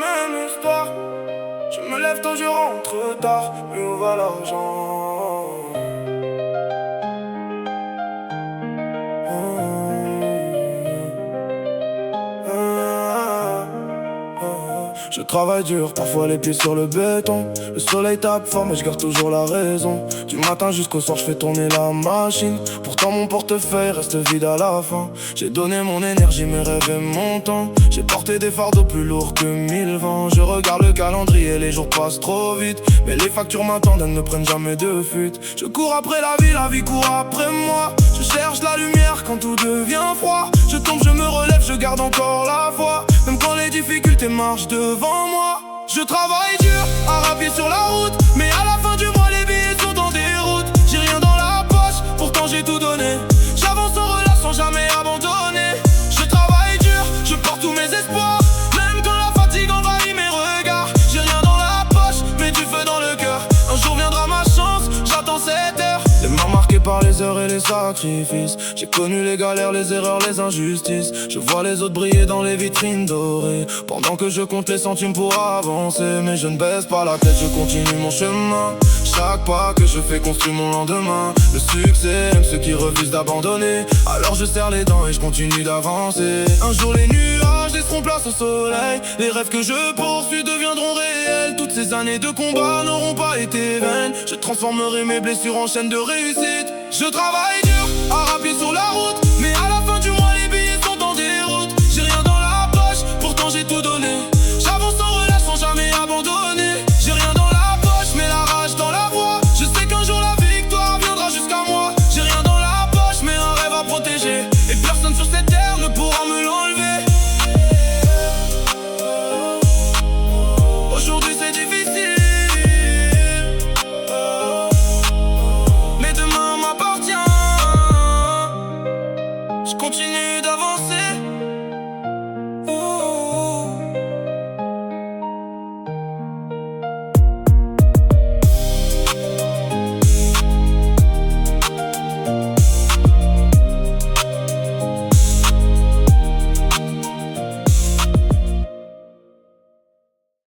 même histoire. Je me lève tôt, je rentre tard, mais où va l'argent? Je travaille dur, parfois les pieds sur le béton. Le soleil tape fort mais je garde toujours la raison. Du matin jusqu'au soir je fais tourner la machine. Pourtant mon portefeuille reste vide à la fin. J'ai donné mon énergie, mes rêves et mon temps. J'ai porté des fardeaux plus lourds que 1000 vents. Je regarde le calendrier, les jours passent trop vite. Mais les factures m'attendent, elles ne prennent jamais de fuite. Je cours après la vie court après moi. Je cherche la lumière quand tout devient froid. Je tombe, je me relève, je garde encore la foi. Même quand les difficultés marchent devant moi. Je travaille dur, à sur la route. Mais à la fin du mois, les billets sont en déroute. J'ai rien dans la poche, pourtant j'ai tout donné. J'avance en relâche sans jamais abandonner. Je travaille dur, je porte tous mes espoirs. Même quand la fatigue envahit mes regards. J'ai rien dans la poche, mais du feu dans le cœur. Un jour viendra ma chance, j'attends cette heure. Les mains marquées par les heures et les sacrifices. J'ai connu les galères, les erreurs, les injustices. Je vois les autres briller dans les vitrines dorées, pendant que je compte les centimes pour avancer. Mais je ne baisse pas la tête, je continue mon chemin. Chaque pas que je fais construit mon lendemain. Le succès aime ceux qui refusent d'abandonner. Alors je serre les dents et je continue d'avancer. Un jour les nuages laisseront place au soleil. Les rêves que je poursuis deviendront réels. Toutes ces années de combat n'auront pas été vaines. Je transformerai mes blessures en chaîne de réussite. Je travaille dur, à pied sur la route.